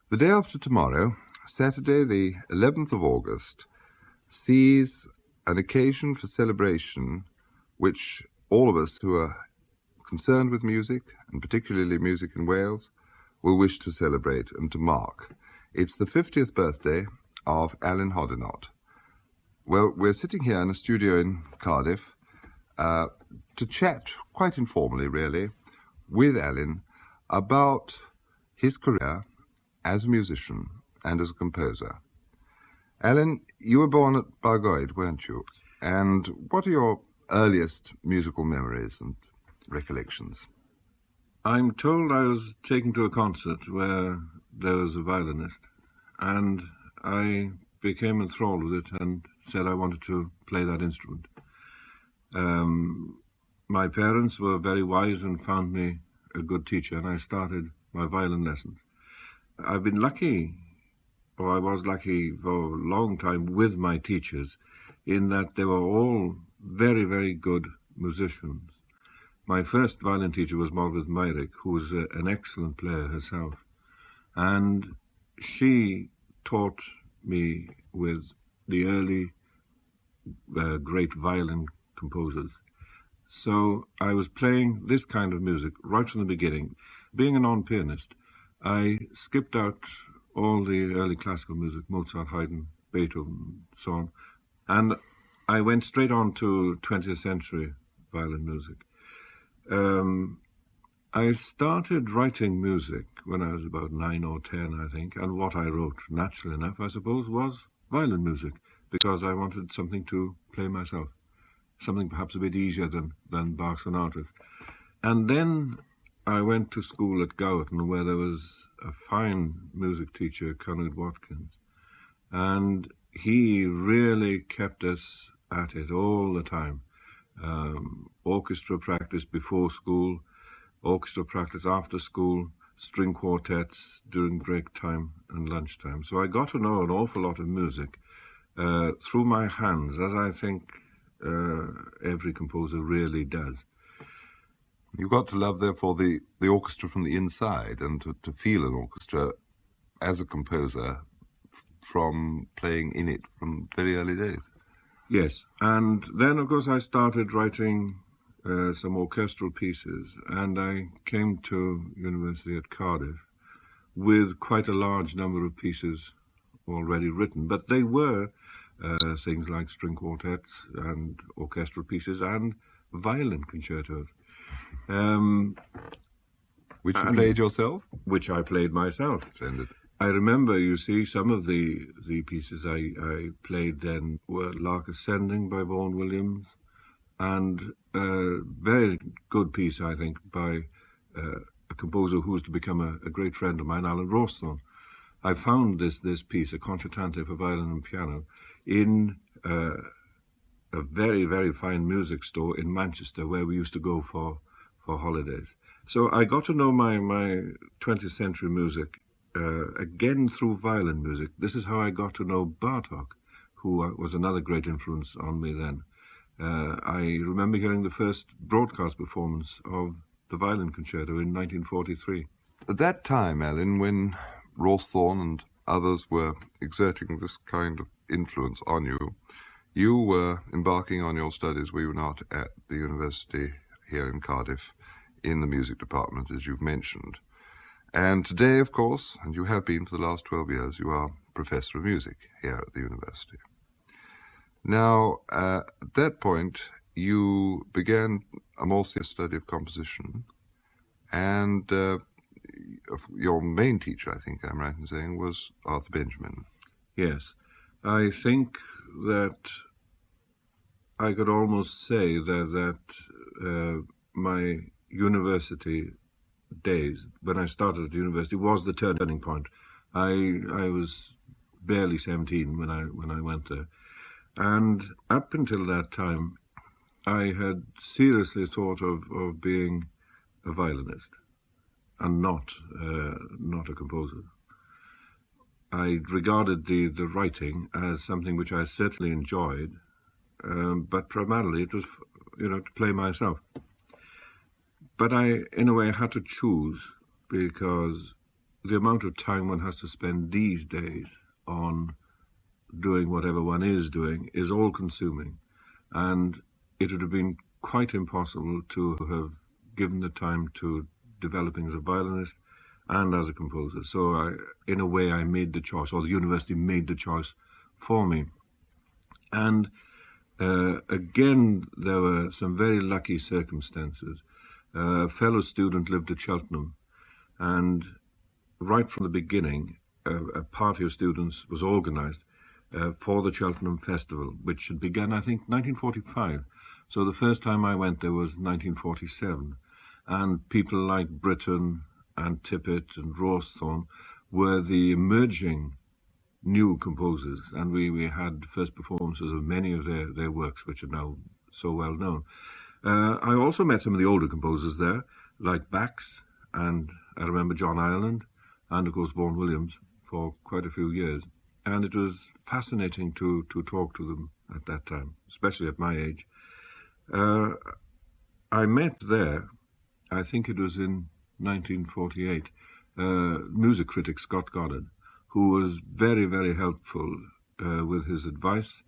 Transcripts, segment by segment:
The day after tomorrow, Saturday the 11th of August, sees an occasion for celebration which all of us who are concerned with music, and particularly music in Wales, will wish to celebrate and to mark. It's the 50th birthday of Alun Hoddinott. Well, we're sitting here in a studio in Cardiff to chat, quite informally really, with Alun about his career as a musician and as a composer. Alun, you were born at Bargoed, weren't you? And what are your earliest musical memories and recollections? I'm told I was taken to a concert where there was a violinist, and I became enthralled with it and said I wanted to play that instrument. My parents were very wise and found me a good teacher, and I started my violin lessons. I've been lucky, or I was lucky for a long time with my teachers, in that they were all very, very good musicians. My first violin teacher was Margaret Myrick, who was an excellent player herself, and she taught me with the early great violin composers. So I was playing this kind of music right from the beginning. Being a non-pianist, I skipped out all the early classical music, Mozart, Haydn, Beethoven, so on, and I went straight on to 20th century violin music. I started writing music when I was about 9 or 10, I think, and what I wrote, naturally enough, I suppose, was violin music, because I wanted something to play myself, something perhaps a bit easier than Bach sonatas. And then I went to school at Gowerton, where there was a fine music teacher, Conrad Watkins, and he really kept us at it all the time. Orchestra practice before school, orchestra practice after school, string quartets during break time and lunchtime. So I got to know an awful lot of music through my hands, as I think every composer really does. You got to love, therefore, the orchestra from the inside, and to feel an orchestra as a composer from playing in it from very early days. Yes, and then, of course, I started writing some orchestral pieces, and I came to university at Cardiff with quite a large number of pieces already written, but they were things like string quartets and orchestral pieces and violin concertos. Which you played yourself? Which I played myself. Splendid. I remember, you see, some of the pieces I played then were Lark Ascending by Vaughan Williams, and a very good piece, I think, by a composer who's to become a great friend of mine, Alan Hoddinott. I found this piece, a concertante for violin and piano, in a very, very fine music store in Manchester, where we used to go for holidays. So I got to know my 20th century music again through violin music. This is how I got to know Bartók, who was another great influence on me then. I remember hearing the first broadcast performance of the violin concerto in 1943. At that time, Alun, when Rawsthorne and others were exerting this kind of influence on you, you were embarking on your studies, were you not, at the university here in Cardiff in the music department, as you've mentioned. And today, of course, and you have been for the last 12 years, you are Professor of Music here at the university. Now, at that point, you began a more serious study of composition, and your main teacher, I think I'm right in saying, was Arthur Benjamin. Yes. I think that I could almost say that my university days, when I started at the university, was the turning point. I was barely 17 when I went there, and up until that time, I had seriously thought of being a violinist and not a composer. I regarded the writing as something which I certainly enjoyed, but primarily it was, to play myself. But I, in a way, had to choose, because the amount of time one has to spend these days on doing whatever one is doing is all-consuming, and it would have been quite impossible to have given the time to developing as a violinist and as a composer. So in a way, I made the choice, or the university made the choice for me. And again, there were some very lucky circumstances. A fellow student lived at Cheltenham, and right from the beginning, a party of students was organized for the Cheltenham Festival, which had begun, I think, 1945. So the first time I went there was 1947. And people like Britton and Tippett and Rawsthorne were the emerging new composers, and we had first performances of many of their works, which are now so well known. I also met some of the older composers there, like Bax, and I remember John Ireland, and of course Vaughan Williams, for quite a few years. And it was fascinating to talk to them at that time, especially at my age. I met there, I think it was in 1948, music critic Scott Goddard, who was very, very helpful with his advice,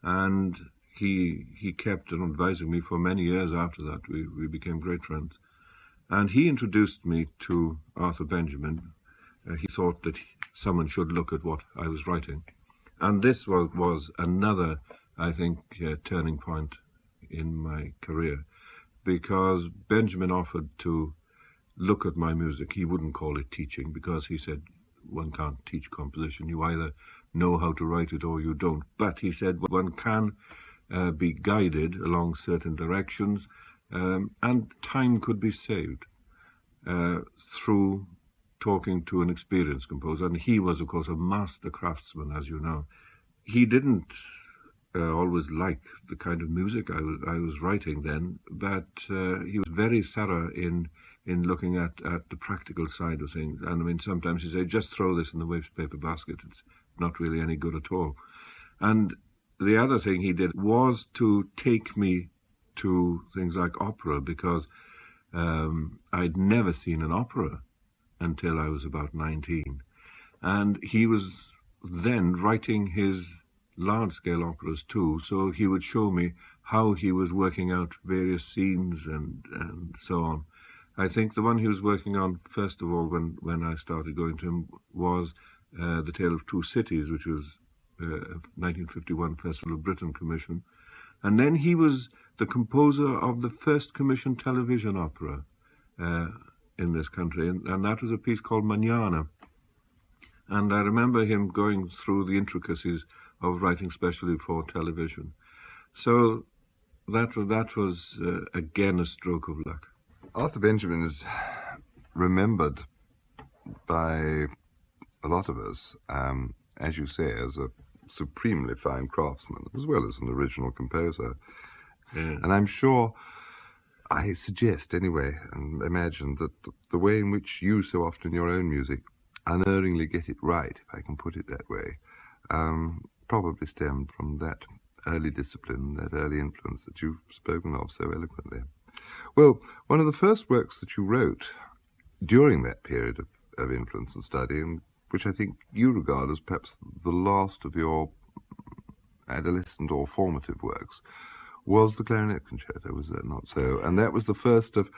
and he kept on advising me for many years after that. We became great friends. And he introduced me to Arthur Benjamin. He thought that someone should look at what I was writing. And this was another, I think, turning point in my career, because Benjamin offered to look at my music. He wouldn't call it teaching, because he said one can't teach composition. You either know how to write it or you don't. But he said one can be guided along certain directions, and time could be saved through talking to an experienced composer. And he was, of course, a master craftsman, as you know. He didn't always like the kind of music I was writing then, but he was very thorough in looking at the practical side of things. And I mean, sometimes he said, just throw this in the waste paper basket. It's not really any good at all. And the other thing he did was to take me to things like opera, because I'd never seen an opera until I was about 19. And he was then writing his large-scale operas too, so he would show me how he was working out various scenes and so on. I think the one he was working on, first of all, when I started going to him, was The Tale of Two Cities, which was a 1951 Festival of Britain commission. And then he was the composer of the first commissioned television opera in this country, and that was a piece called Manana. And I remember him going through the intricacies of writing specially for television. So that was again, a stroke of luck. Arthur Benjamin is remembered by a lot of us, as you say, as a supremely fine craftsman, as well as an original composer. Yeah. And I'm sure, I suggest anyway, and imagine that the way in which you so often in your own music unerringly get it right, if I can put it that way, probably stemmed from that early discipline, that early influence that you've spoken of so eloquently. Well, one of the first works that you wrote during that period of influence and study, and which I think you regard as perhaps the last of your adolescent or formative works, was the Clarinet Concerto, was that not so? And that was the first of,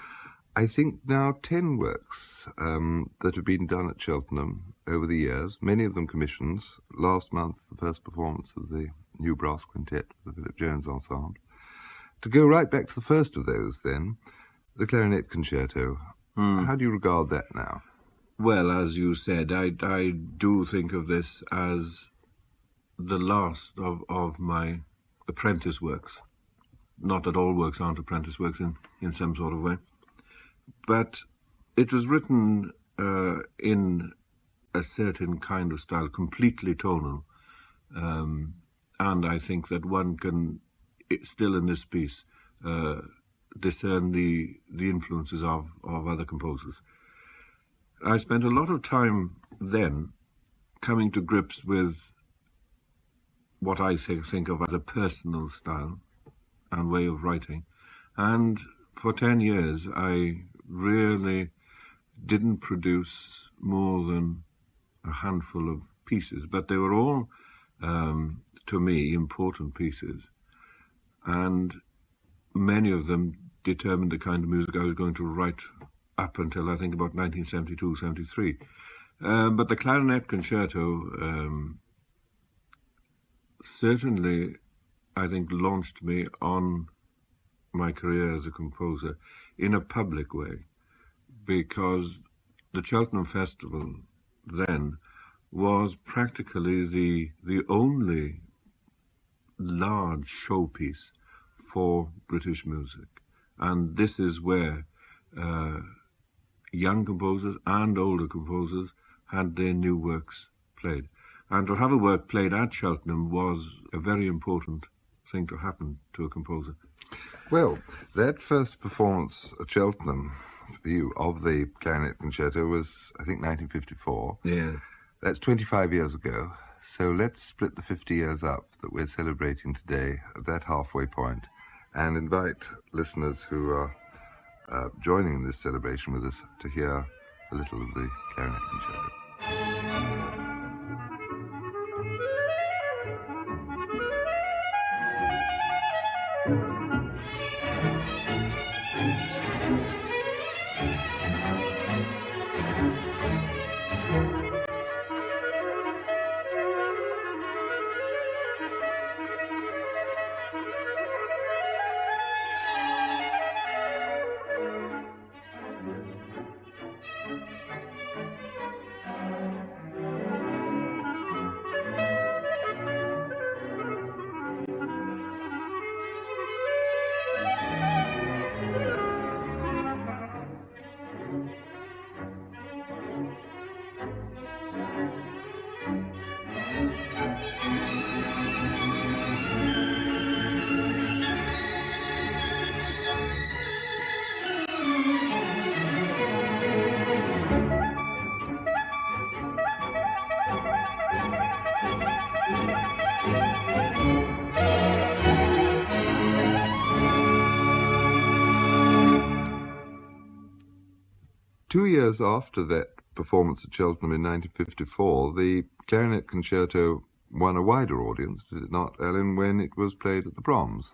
I think, now 10 works that have been done at Cheltenham over the years, many of them commissions. Last month, the first performance of the new brass quintet, the Philip Jones Ensemble. To go right back to the first of those, then, the Clarinet Concerto, how do you regard that now? Well, as you said, I do think of this as the last of my apprentice works. Not that all works aren't apprentice works in some sort of way. But it was written in a certain kind of style, completely tonal. And I think that one can, still in this piece, discern the influences of other composers. I spent a lot of time then coming to grips with what I think of as a personal style and way of writing. And for 10 years, I really didn't produce more than a handful of pieces, but they were all, to me, important pieces. And many of them determined the kind of music I was going to write up until I think about 1972, 73. But the clarinet concerto certainly, I think, launched me on my career as a composer in a public way, because the Cheltenham Festival then was practically the only large showpiece for British music. And this is where young composers and older composers had their new works played. And to have a work played at Cheltenham was a very important thing to happen to a composer. Well, that first performance at Cheltenham for you of the clarinet concerto was, I think, 1954. Yeah. That's 25 years ago. So let's split the 50 years up that we're celebrating today at that halfway point and invite listeners who are joining in this celebration with us to hear a little of the clarinet concerto. 2 years after that performance at Cheltenham in 1954, the clarinet concerto won a wider audience, did it not, Alun, when it was played at the Proms?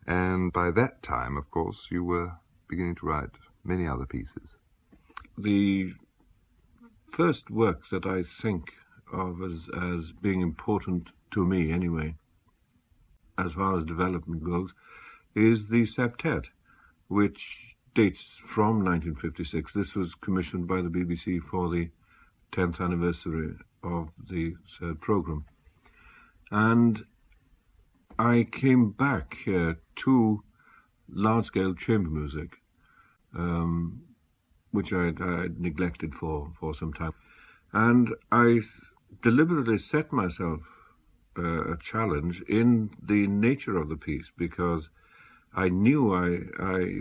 And by that time, of course, you were beginning to write many other pieces. The first work that I think of as being important to me anyway, as far as development goes, is the septet, which dates from 1956. This was commissioned by the BBC for the 10th anniversary of the third programme. And I came back to large-scale chamber music, which I'd neglected for some time. And I deliberately set myself a challenge in the nature of the piece, because I knew I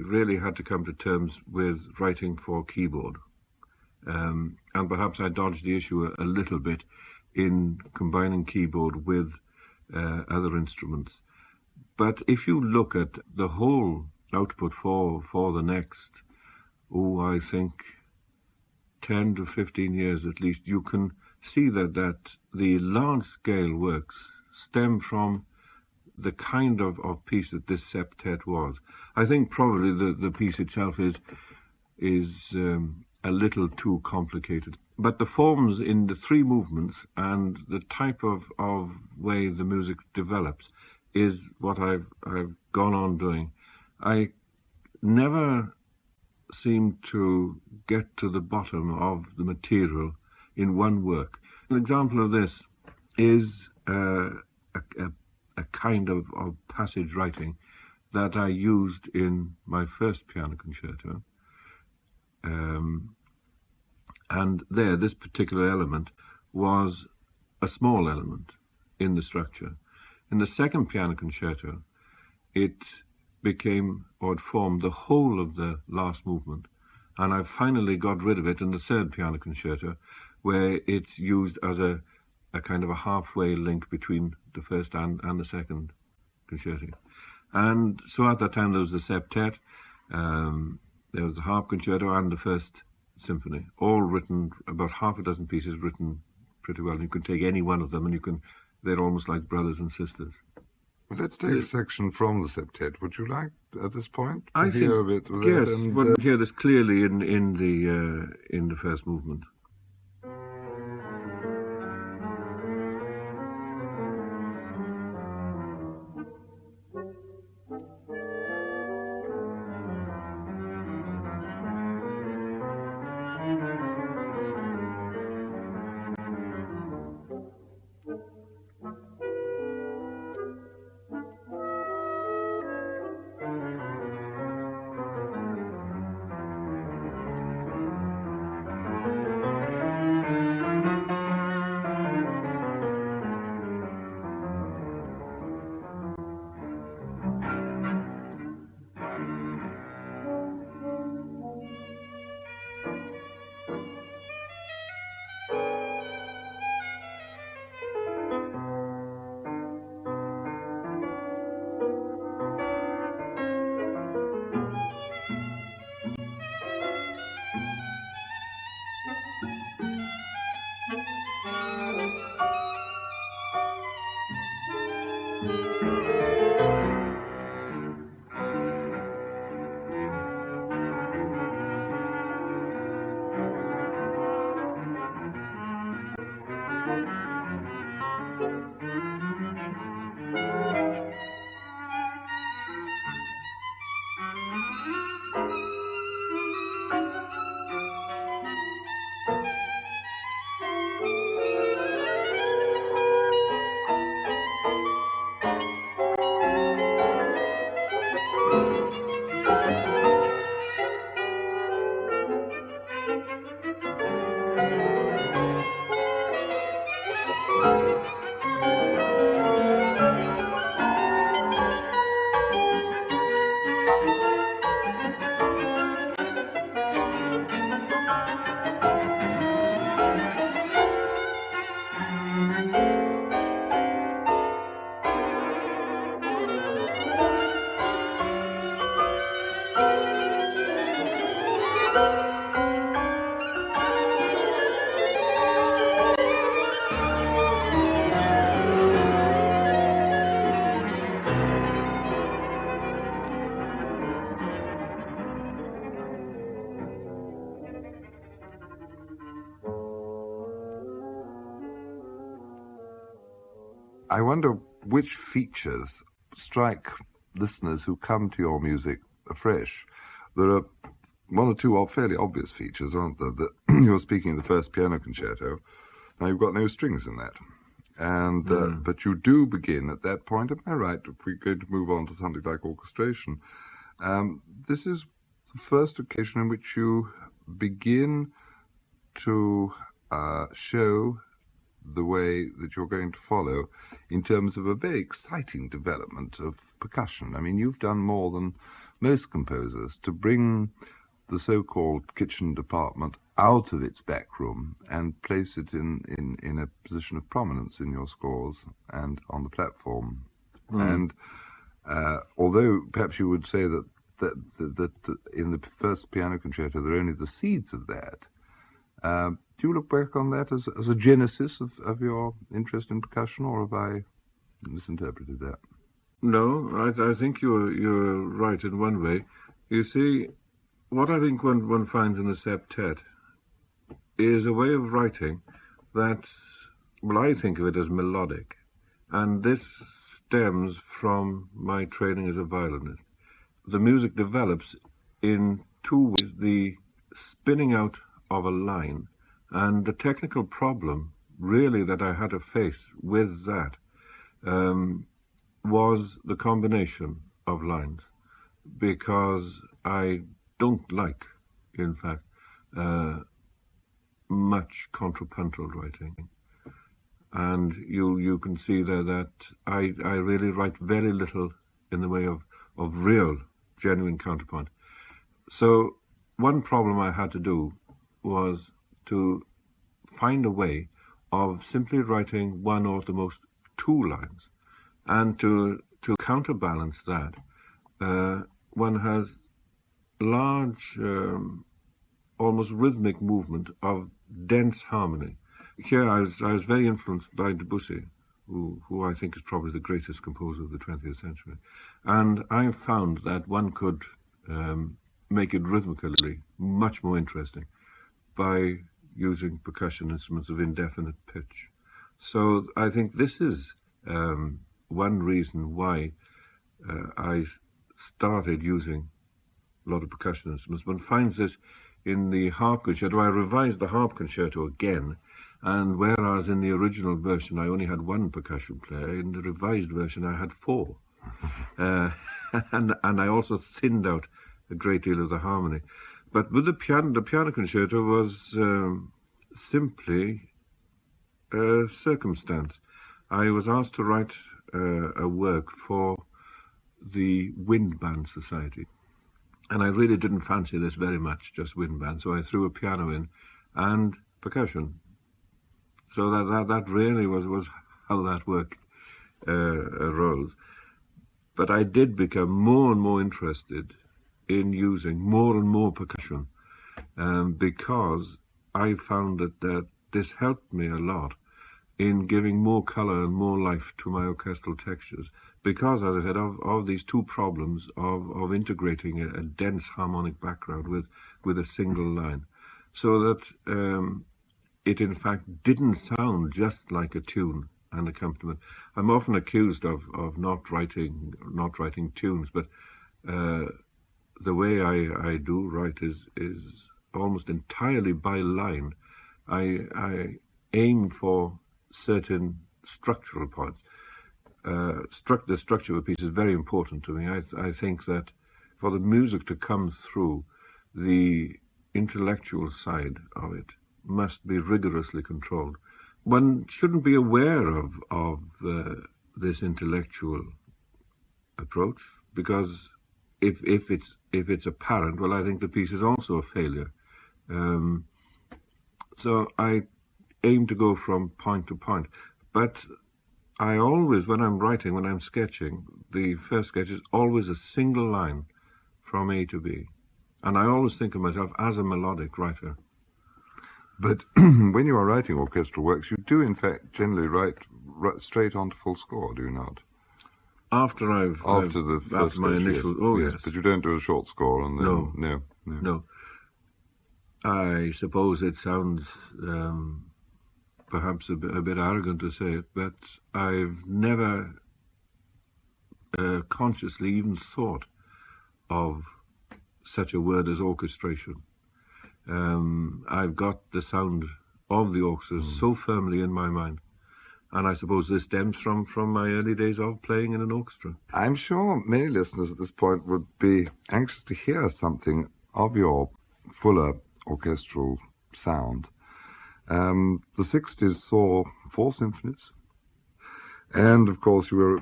really had to come to terms with writing for keyboard. And perhaps I dodged the issue a little bit in combining keyboard with other instruments. But if you look at the whole output for the next, I think 10 to 15 years at least, you can see that the large-scale works stem from the kind of piece that this septet was. I think probably the piece itself is a little too complicated. But the forms in the three movements and the type of way the music develops is what I've gone on doing. I never seem to get to the bottom of the material in one work. An example of this is a kind of passage writing that I used in my first piano concerto. And there, this particular element was a small element in the structure. In the second piano concerto, it became, or it formed, the whole of the last movement. And I finally got rid of it in the third piano concerto, where it's used as a kind of a halfway link between the first and the second concerto. And so at that time there was the septet, there was the harp concerto and the first symphony, all written, about half a dozen pieces written pretty well. You can take any one of them and they're almost like brothers and sisters. Well, let's take a section from the septet. Would you like, at this point, to I hear think, a bit of yes, that? And, we'll hear this clearly in the first movement. I wonder which features strike listeners who come to your music afresh. There are one or two fairly obvious features, aren't there? That you're speaking of the first piano concerto. Now, you've got no strings in that. And but you do begin at that point, am I right, if we're going to move on to something like orchestration? This is the first occasion in which you begin to show the way that you're going to follow in terms of a very exciting development of percussion. I mean, you've done more than most composers to bring the so-called kitchen department out of its back room and place it in a position of prominence in your scores and on the platform. And although perhaps you would say that in the first piano concerto there are only the seeds of that, do you look back on that as a genesis of your interest in percussion, or have I misinterpreted that? No, I think you're right in one way. You see, what I think one finds in the septet is a way of writing that's, well, I think of it as melodic. And this stems from my training as a violinist. The music develops in two ways: the spinning out of a line, and the technical problem really that I had to face with that was the combination of lines, because I don't like, in fact, much contrapuntal writing. And you can see there that I really write very little in the way of real, genuine counterpoint. So one problem I had to do was to find a way of simply writing one or at the most two lines. And to counterbalance that, one has large almost rhythmic movement of dense harmony. Here I was very influenced by Debussy, who I think is probably the greatest composer of the 20th century. And I found that one could make it rhythmically much more interesting by using percussion instruments of indefinite pitch. So I think this is one reason why I started using a lot of percussion instruments. One finds this in the harp concerto. I revised the harp concerto again, and whereas in the original version I only had one percussion player, in the revised version I had four. And I also thinned out a great deal of the harmony. But with the piano concerto was simply a circumstance. I was asked to write a work for the Wind Band Society. And I really didn't fancy this very much, just wind band, so I threw a piano in and percussion. So that really was how that work arose. But I did become more and more interested in using more and more percussion because I found that this helped me a lot in giving more color and more life to my orchestral textures. Because, as I said, of these two problems of integrating a dense harmonic background with a single line, so that it in fact didn't sound just like a tune and accompaniment. I'm often accused of not writing tunes, but the way I do write is almost entirely by line. I aim for certain structural points. The structure of a piece is very important to me. I think that for the music to come through, the intellectual side of it must be rigorously controlled. One shouldn't be aware of this intellectual approach, because if it's apparent, well, I think the piece is also a failure. So I aim to go from point to point, but I always, when I'm writing, when I'm sketching, the first sketch is always a single line from A to B. And I always think of myself as a melodic writer. But when you are writing orchestral works, you do, in fact, generally write straight onto full score, do you not? After the first my sketch, initial, yes. Oh yes. yes. But you don't do a short score and then... No. I suppose it sounds perhaps a bit arrogant to say it, but I've never consciously even thought of such a word as orchestration. I've got the sound of the orchestra so firmly in my mind, and I suppose this stems from my early days of playing in an orchestra. I'm sure many listeners at this point would be anxious to hear something of your fuller orchestral sound. The 60s saw 4 symphonies, and of course you were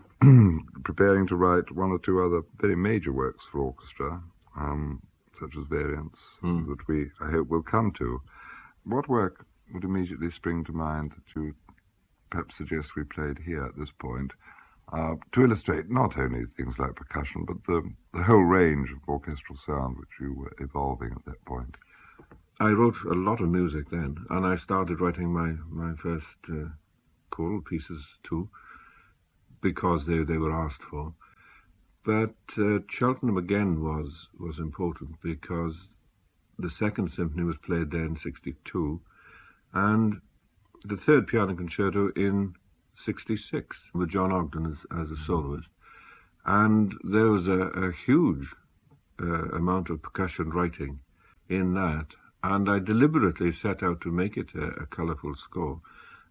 preparing to write one or two other very major works for orchestra, such as variants, that I hope will come to. What work would immediately spring to mind that you perhaps suggest we played here at this point, to illustrate not only things like percussion, but the whole range of orchestral sound which you were evolving at that point? I wrote a lot of music then, and I started writing my first choral pieces too, because they were asked for. But Cheltenham again was important, because the second symphony was played there in 62, and the third piano concerto in 66 with John Ogden as a soloist. And there was a huge amount of percussion writing in that, and I deliberately set out to make it a colourful score.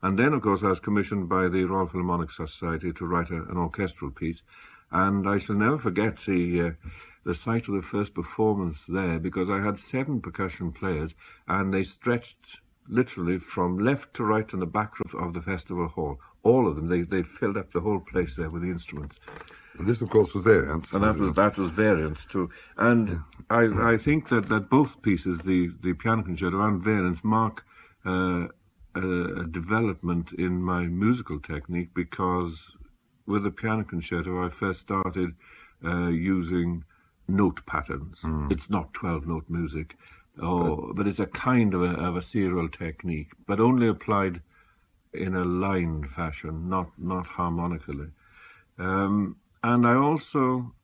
And then, of course, I was commissioned by the Royal Philharmonic Society to write an orchestral piece, and I shall never forget the sight of the first performance there, because I had 7 percussion players, and they stretched literally from left to right in the back of the festival hall. All of them, they filled up the whole place there with the instruments. And this, of course, was variants. And that was variants too. And yeah. I think that both pieces, the piano concerto and variants, mark a development in my musical technique, because with the piano concerto I first started using note patterns. It's not 12-note music, but it's a kind of a serial technique, but only applied in a line fashion, not harmonically. And I also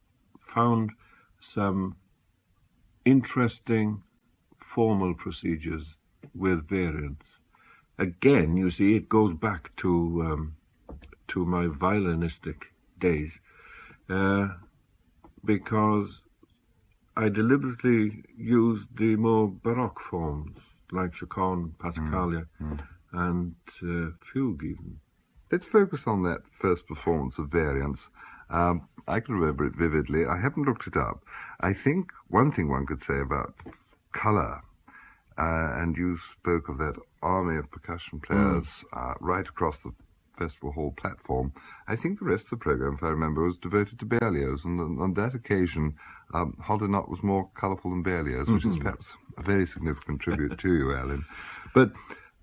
found some interesting formal procedures with variants. Again, you see, it goes back to my violinistic days, because I deliberately used the more baroque forms like chaconne, passacaglia, and fugue even. Let's focus on that first performance of variants. I can remember it vividly. I haven't looked it up. I think one thing one could say about colour, and you spoke of that army of percussion players right across the festival hall platform. I think the rest of the program, if I remember, was devoted to Berlioz, and on that occasion, Hoddinott was more colourful than Berlioz, which is perhaps a very significant tribute to you, Alun. But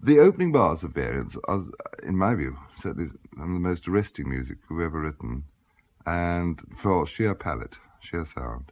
the opening bars of variants are, in my view, certainly some of the most arresting music you've ever written, and for sheer palette, sheer sound.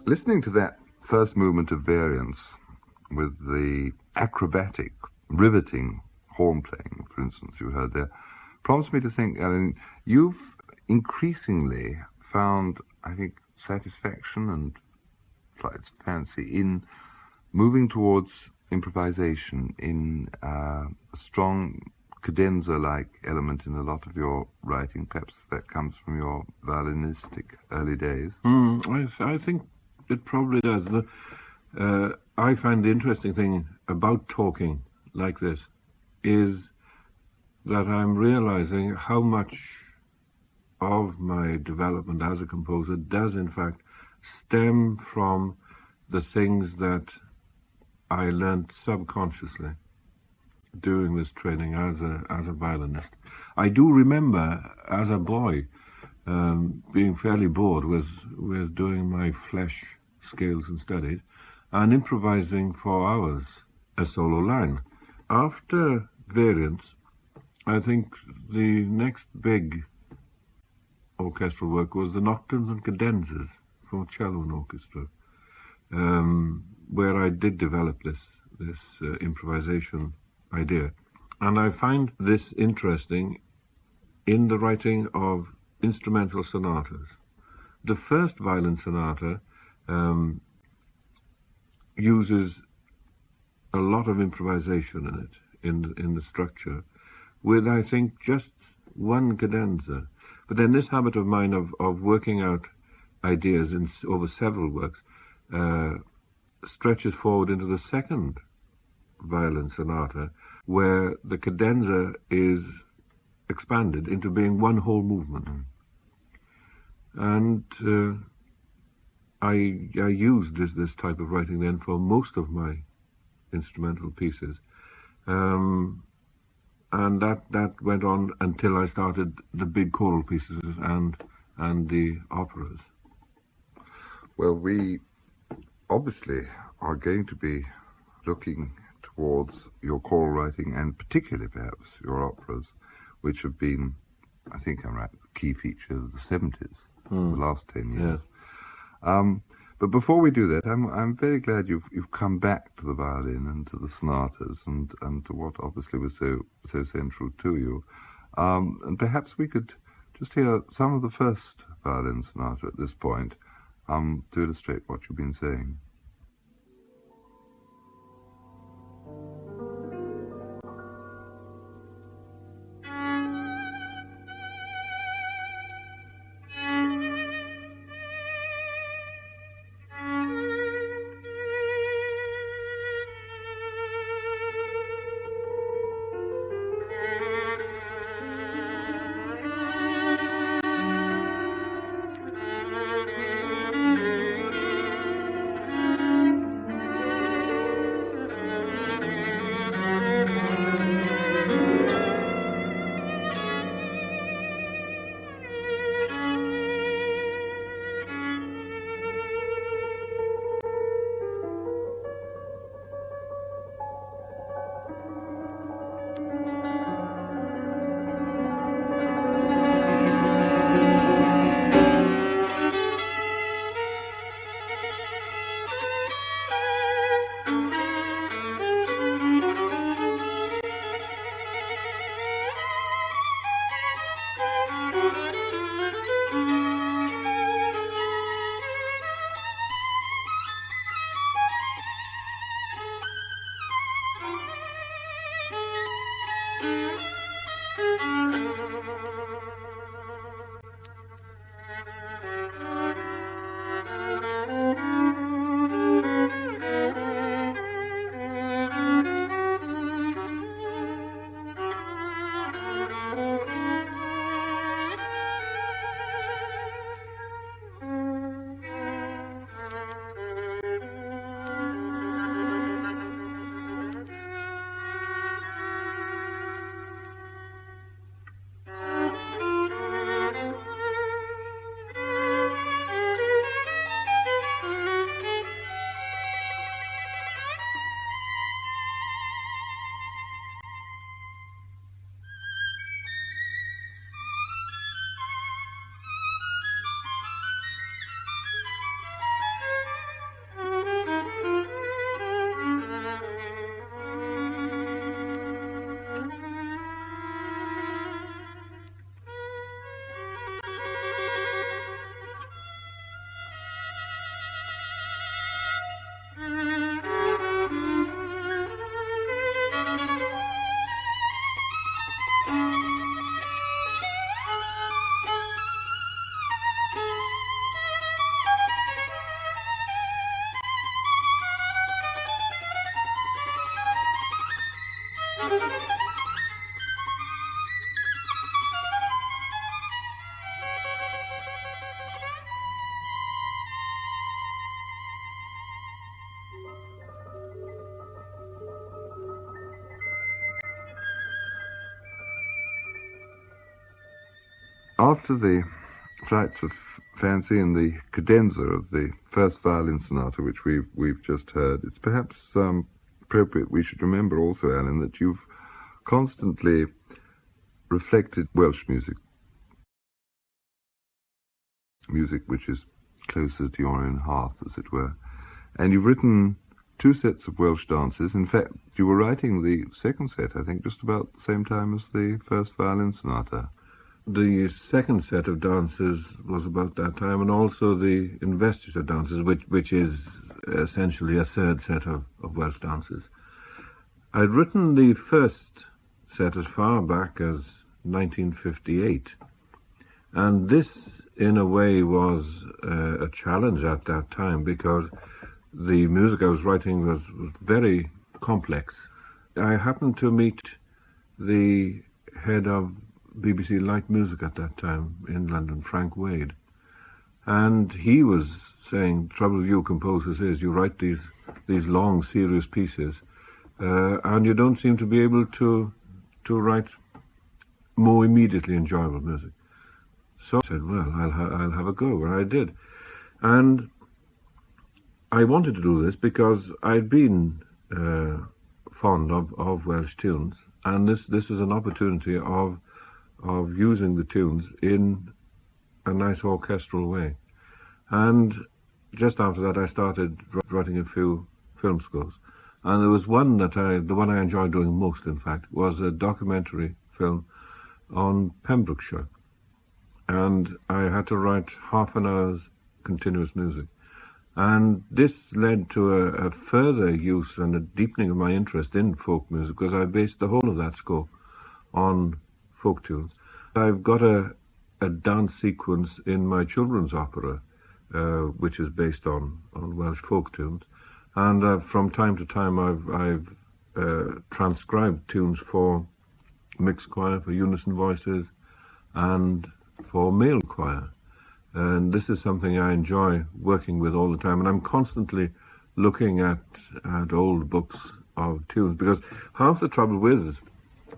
Listening to that first movement of variants with the acrobatic, riveting horn playing, for instance, you heard there, prompts me to think, Alun, you've increasingly found, I think, satisfaction and slight fancy in moving towards improvisation, in a strong cadenza-like element in a lot of your writing. Perhaps that comes from your violinistic early days. I think it probably does. I find the interesting thing about talking like this is that I'm realizing how much of my development as a composer does in fact stem from the things that I learned subconsciously doing this training as a violinist. I do remember as a boy being fairly bored with doing my flesh scales and studies and improvising for hours a solo line. After variants, I think the next big orchestral work was the nocturnes and cadenzas for cello and orchestra. where I did develop this improvisation idea. And I find this interesting in the writing of instrumental sonatas. The first violin sonata uses a lot of improvisation in it, in the structure, with, I think, just one cadenza. But then this habit of mine of working out ideas over several works stretches forward into the second violin sonata, where the cadenza is expanded into being one whole movement. And I used this type of writing then for most of my instrumental pieces. And that went on until I started the big choral pieces and the operas. Well, we obviously are going to be looking towards your choral writing, and particularly perhaps your operas, which have been, I think I'm right, key feature of the 70s, the last 10 years. Yes. But before we do that, I'm very glad you've come back to the violin and to the sonatas and to what obviously was so central to you. And perhaps we could just hear some of the first violin sonata at this point to illustrate what you've been saying. After the flights of fancy and the cadenza of the first violin sonata, which we've just heard, it's perhaps appropriate we should remember also, Alan, that you've constantly reflected Welsh music which is closer to your own hearth, as it were, And you've written 2 sets of Welsh dances. In fact, you were writing the second set, I think, just about the same time as the first violin sonata. The second set of dances was about that time, and also the investiture dances, which is essentially a third set of Welsh dances. I'd written the first set as far back as 1958, and this, in a way, was a challenge at that time because the music I was writing was very complex. I happened to meet the head of BBC Light Music at that time in London, Frank Wade, and he was saying, trouble with you composers is you write these long, serious pieces, and you don't seem to be able to write more immediately enjoyable music. So I said, well, I'll have a go, and I did. And I wanted to do this because I'd been fond of Welsh tunes, and this is an opportunity of using the tunes in a nice orchestral way. And just after that, I started writing a few film scores. And there was one the one I enjoyed doing most, in fact, was a documentary film on Pembrokeshire. And I had to write half an hour's continuous music. And this led to a further use and a deepening of my interest in folk music, because I based the whole of that score on folk tunes. I've got a dance sequence in my children's opera, which is based on Welsh folk tunes. And from time to time, I've transcribed tunes for mixed choir, for unison voices, and for male choir. And this is something I enjoy working with all the time. And I'm constantly looking at old books of tunes, because half the trouble with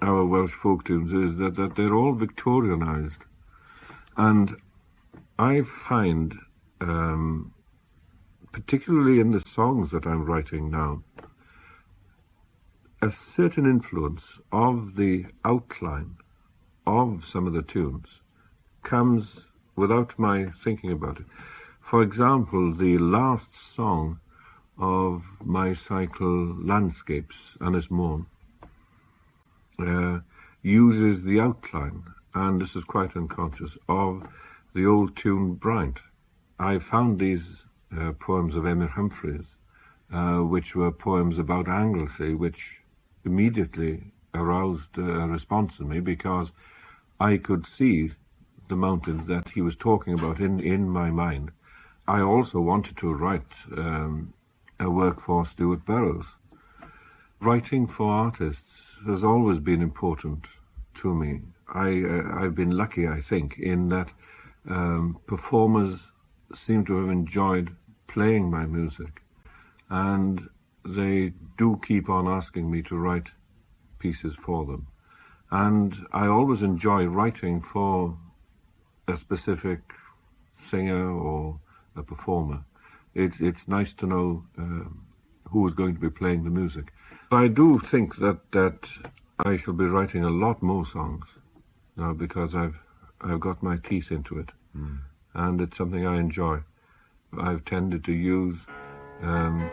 our Welsh folk tunes is that they're all Victorianized. And I find, particularly in the songs that I'm writing now, a certain influence of the outline of some of the tunes comes without my thinking about it. For example, the last song of my cycle Landscapes, Ynys Môn, uses the outline, and this is quite unconscious, of the old tune Bryant. I found these poems of Emyr Humphreys, which were poems about Anglesey, which immediately aroused a response in me, because I could see the mountains that he was talking about in my mind. I also wanted to write a work for Stuart Burroughs. Writing for artists has always been important to me. I've been lucky, I think, in that performers seem to have enjoyed playing my music, and they do keep on asking me to write pieces for them. And I always enjoy writing for a specific singer or a performer. It's nice to know who is going to be playing the music. I do think that I shall be writing a lot more songs now, because I've got my teeth into it, and it's something I enjoy. I've tended to use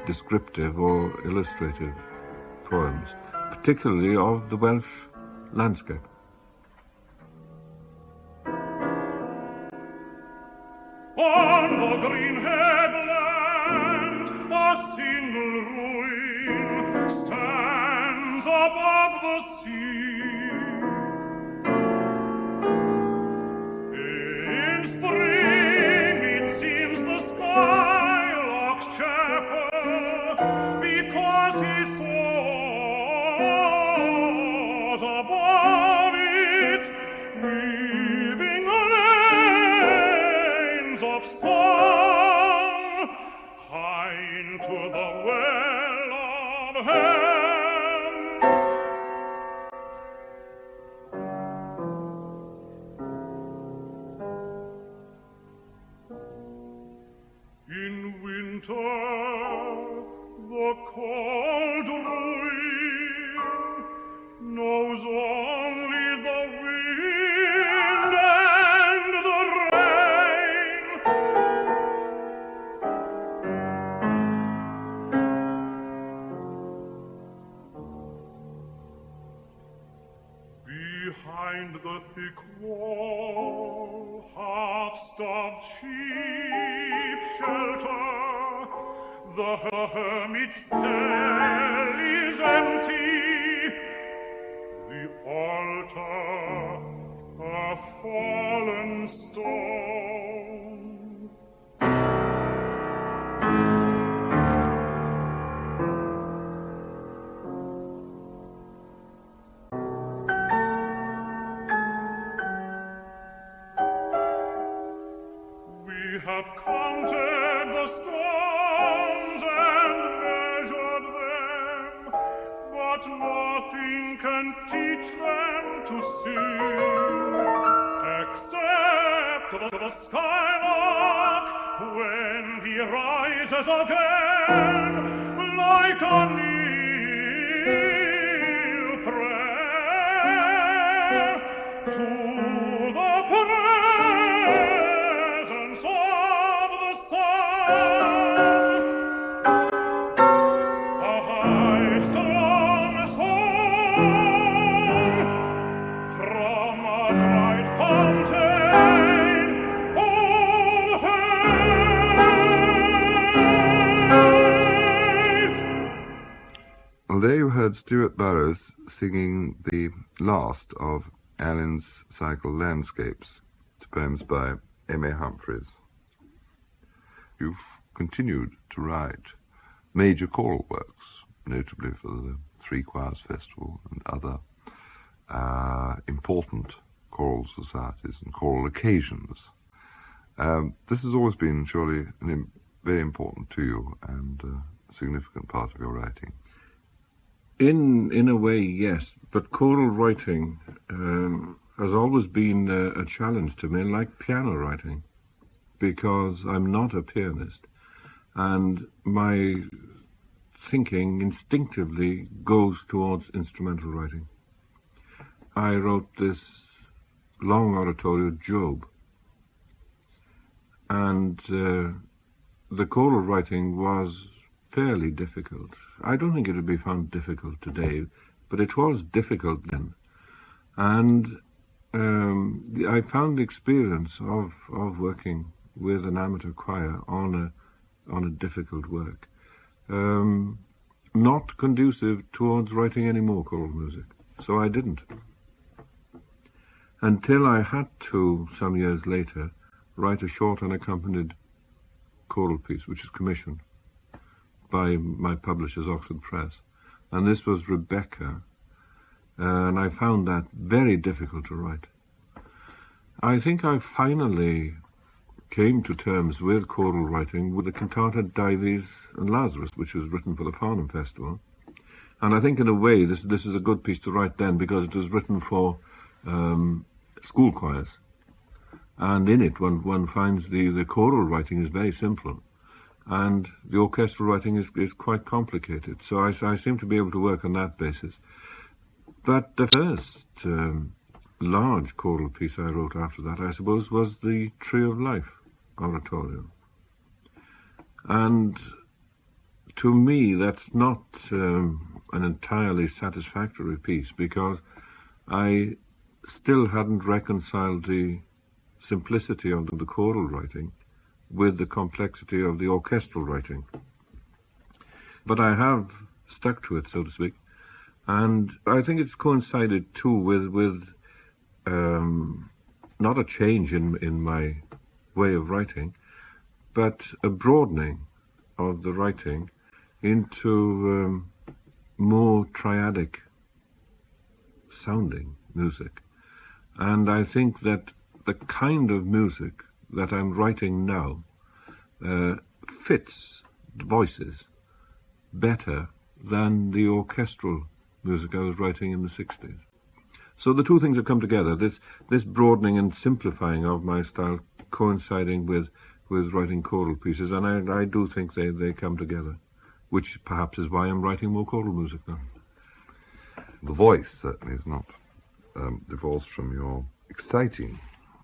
descriptive or illustrative poems, particularly of the Welsh landscape. On the green headland, a single ruin stands above the sea. In spring it seems the skylark's chapel, because he soars above it, weaving of song high into the well of heaven. In winter the cold ruin knows only the wind and the rain. half-starved sheep shelter. The hermit's cell is empty, the altar a fallen stone. We have counted the stones and measured them, but nothing can teach them to sing, except the skylark when he rises again, like a kneel prayer to the presence of the sun. A high, strong song from a bright fountain of faith. Well, there you heard Stuart Burroughs singing the last of Allen's cycle Landscapes to poems by M.A. Humphreys. You've continued to write major choral works, notably for the Three Choirs Festival and other important choral societies and choral occasions. This has always been surely very important to you and a significant part of your writing. In a way, yes, but choral writing has always been a challenge to me, like piano writing, because I'm not a pianist, and my thinking instinctively goes towards instrumental writing. I wrote this long oratorio, Job, and the choral writing was fairly difficult. I don't think it would be found difficult today, but it was difficult then. And I found the experience of working with an amateur choir on a difficult work not conducive towards writing any more choral music. So I didn't. Until I had to, some years later, write a short unaccompanied choral piece, which is commissioned by my publishers, Oxford Press. And this was Rebecca, and I found that very difficult to write. I think I finally came to terms with choral writing with the cantata Dives and Lazarus, which was written for the Farnham Festival. And I think in a way this is a good piece to write then, because it was written for school choirs. And in it one finds the choral writing is very simple, and the orchestral writing is quite complicated. So I seem to be able to work on that basis. But the first large choral piece I wrote after that, I suppose, was the Tree of Life oratorio. And to me, that's not an entirely satisfactory piece, because I still hadn't reconciled the simplicity of the choral writing with the complexity of the orchestral writing. But I have stuck to it, so to speak. And I think it's coincided too with not a change in my way of writing, but a broadening of the writing into more triadic sounding music. And I think that the kind of music that I'm writing now fits voices better than the orchestral music I was writing in the 60s. So the two things have come together, this broadening and simplifying of my style coinciding with writing choral pieces, and I do think they come together, which perhaps is why I'm writing more choral music now. The voice certainly is not divorced from your exciting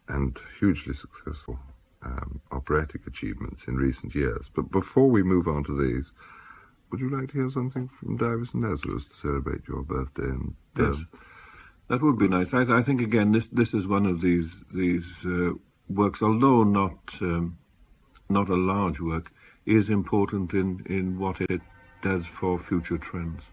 and hugely successful operatic achievements in recent years. But before we move on to these, would you like to hear something from Dives and Lazarus to celebrate your birthday? And yes, that would be nice. I think again this is one of these works, although not a large work, is important in what it does for future trends.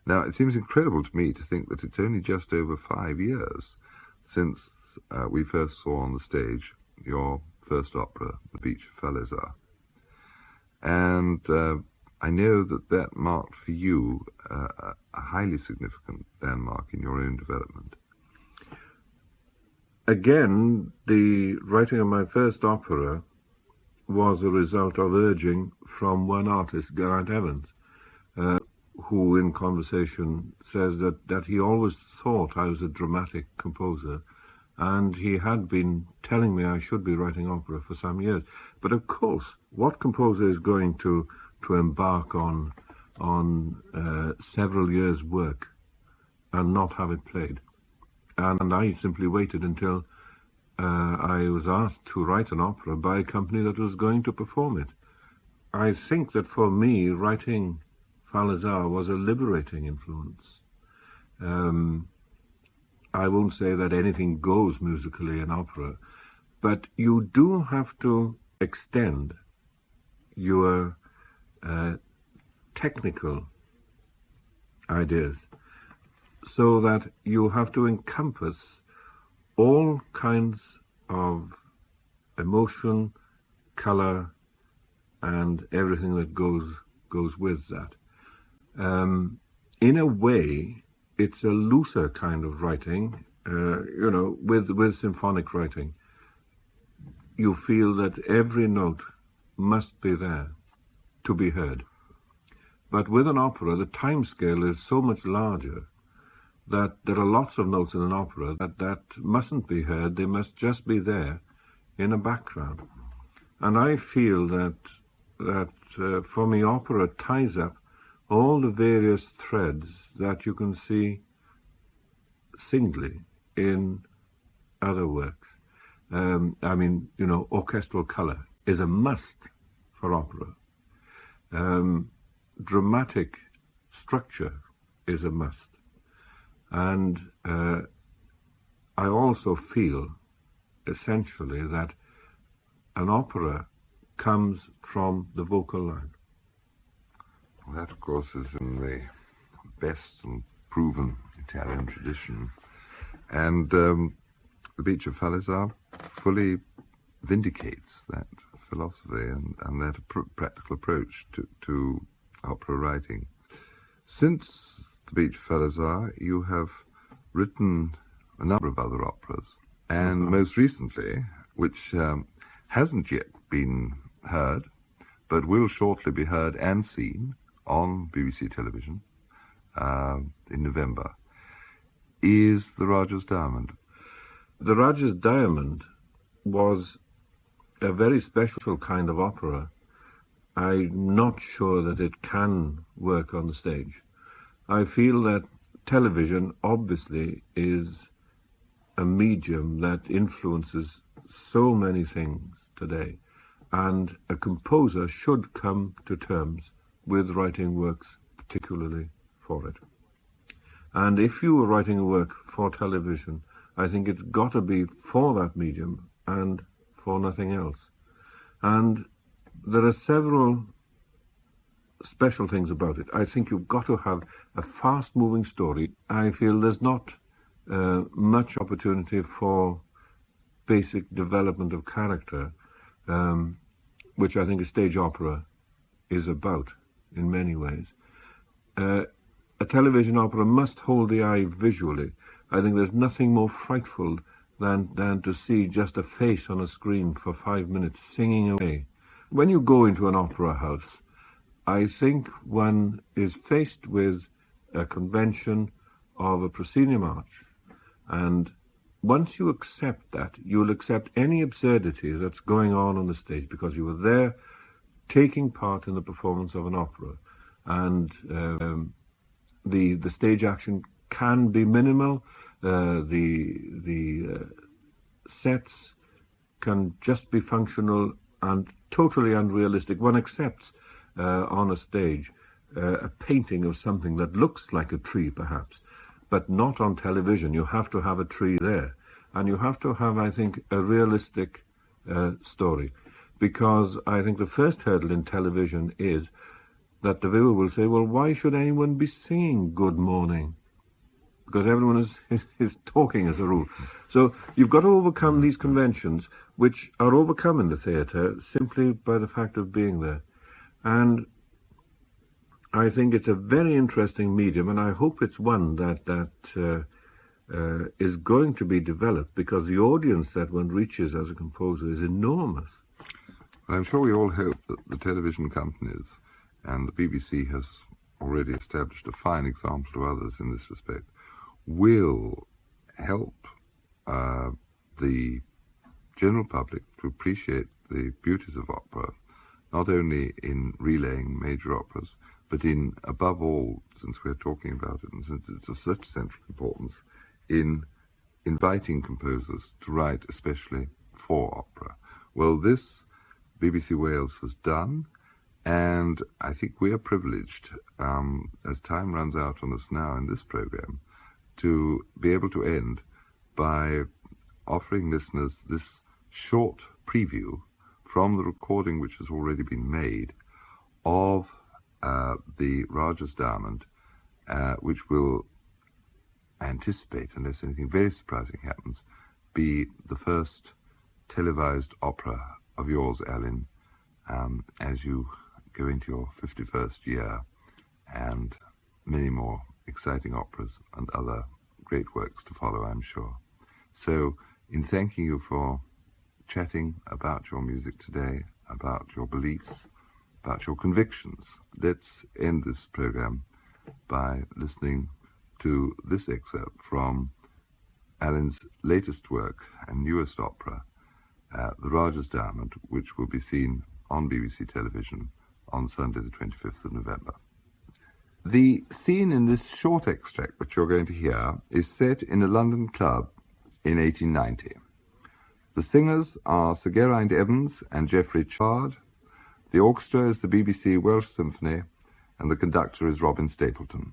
Now, it seems incredible to me to think that it's only just over 5 years since we first saw on the stage your first opera, The Beach of Falezar. And I know that that marked for you a highly significant landmark in your own development. Again, the writing of my first opera was a result of urging from one artist, Geraint Evans, who in conversation says that he always thought I was a dramatic composer, and he had been telling me I should be writing opera for some years. But of course, what composer is going to embark on several years' work and not have it played? And I simply waited until I was asked to write an opera by a company that was going to perform it. I think that for me, writing Falezar was a liberating influence. I won't say that anything goes musically in opera, but you do have to extend your technical ideas so that you have to encompass all kinds of emotion, color, and everything that goes with that. In a way, it's a looser kind of writing, with symphonic writing. You feel that every note must be there to be heard. But with an opera, the time scale is so much larger that there are lots of notes in an opera that mustn't be heard. They must just be there in a background. And I feel that for me, opera ties up all the various threads that you can see singly in other works. Orchestral color is a must for opera. Dramatic structure is a must. And I also feel, essentially, that an opera comes from the vocal line. Well, that, of course, is in the best and proven Italian tradition. And The Beach of Falezar fully vindicates that philosophy and that practical approach to opera writing. Since The Beach Fellows Are, you have written a number of other operas, and most recently, which hasn't yet been heard, but will shortly be heard and seen on BBC television in November, is The Rajah's Diamond. The Rajah's Diamond was a very special kind of opera. I'm not sure that it can work on the stage. I feel that television obviously is a medium that influences so many things today, and a composer should come to terms with writing works particularly for it. And if you were writing a work for television, I think it's got to be for that medium and for nothing else. And there are several special things about it. I think you've got to have a fast-moving story. I feel there's not much opportunity for basic development of character, which I think a stage opera is about in many ways. A television opera must hold the eye visually. I think there's nothing more frightful than to see just a face on a screen for 5 minutes singing away. When you go into an opera house, I think one is faced with a convention of a proscenium arch, and once you accept that, you'll accept any absurdity that's going on the stage, because you were there taking part in the performance of an opera, and the stage action can be minimal. The sets can just be functional and totally unrealistic. One accepts on a stage a painting of something that looks like a tree, perhaps, but not on television. You have to have a tree there, and you have to have, I think, a realistic story, because I think the first hurdle in television is that the viewer will say, well, why should anyone be singing Good Morning? Because everyone is talking as a rule. So you've got to overcome these conventions, which are overcome in the theatre simply by the fact of being there. And I think it's a very interesting medium, and I hope it's one that is going to be developed, because the audience that one reaches as a composer is enormous. Well, I'm sure we all hope that the television companies, and the BBC has already established a fine example to others in this respect, will help the general public to appreciate the beauties of opera, not only in relaying major operas, but in, above all, since we're talking about it, and since it's of such central importance, in inviting composers to write especially for opera. Well, this BBC Wales has done, and I think we are privileged, as time runs out on us now in this program, to be able to end by offering listeners this short preview from the recording which has already been made of the Rajah's Diamond, which will anticipate, unless anything very surprising happens, be the first televised opera of yours, Alun, as you go into your 51st year, and many more exciting operas and other great works to follow, I'm sure. So, in thanking you for chatting about your music today, about your beliefs, about your convictions, let's end this program by listening to this excerpt from Alun's latest work and newest opera, The Rajah's Diamond, which will be seen on BBC television on Sunday the 25th of November. The scene in this short extract which you're going to hear is set in a London club in 1890. The singers are Sir Geraint Evans and Geoffrey Chard. The orchestra is the BBC Welsh Symphony, and the conductor is Robin Stapleton.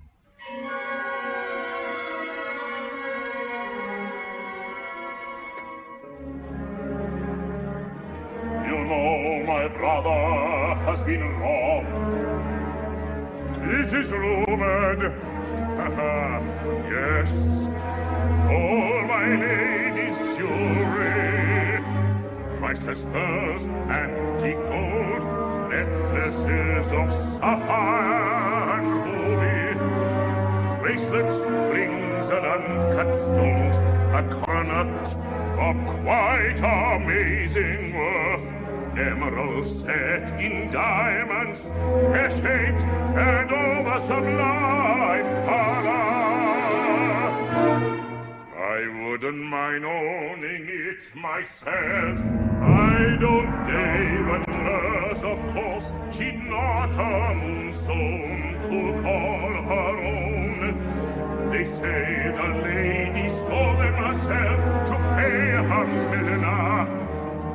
You know my brother has been robbed. It is rumored, yes, all my lady's jewelry, priceless pearls, antique gold, necklaces of sapphire and ruby, bracelets, rings, and uncut stones, a coronet of quite amazing worth, emeralds set in diamonds, pear-shaped and over sublime color. I wouldn't mind owning it myself. I don't dare a nurse, of course. She'd not a moonstone to call her own. They say the lady stole them herself to pay her milliner.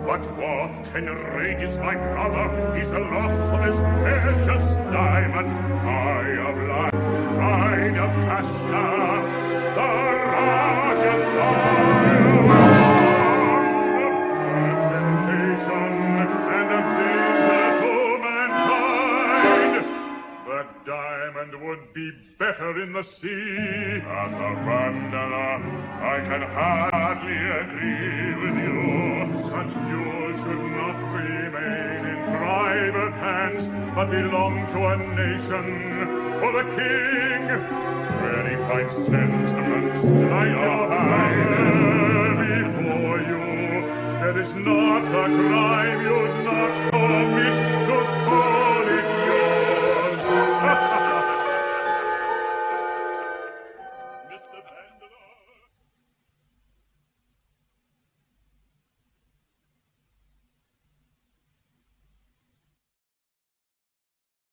But what enrages my brother is the loss of his precious diamond. Eye of light, bride of Kashta, the Raja's diamond. A temptation and a danger to mankind. The diamond would be better in the sea. As a wanderer, I can hardly agree with you. Such jewels should not remain in private hands, but belong to a nation or a king. Very fine sentiments, like your brother before you. There is not a crime you'd not commit to call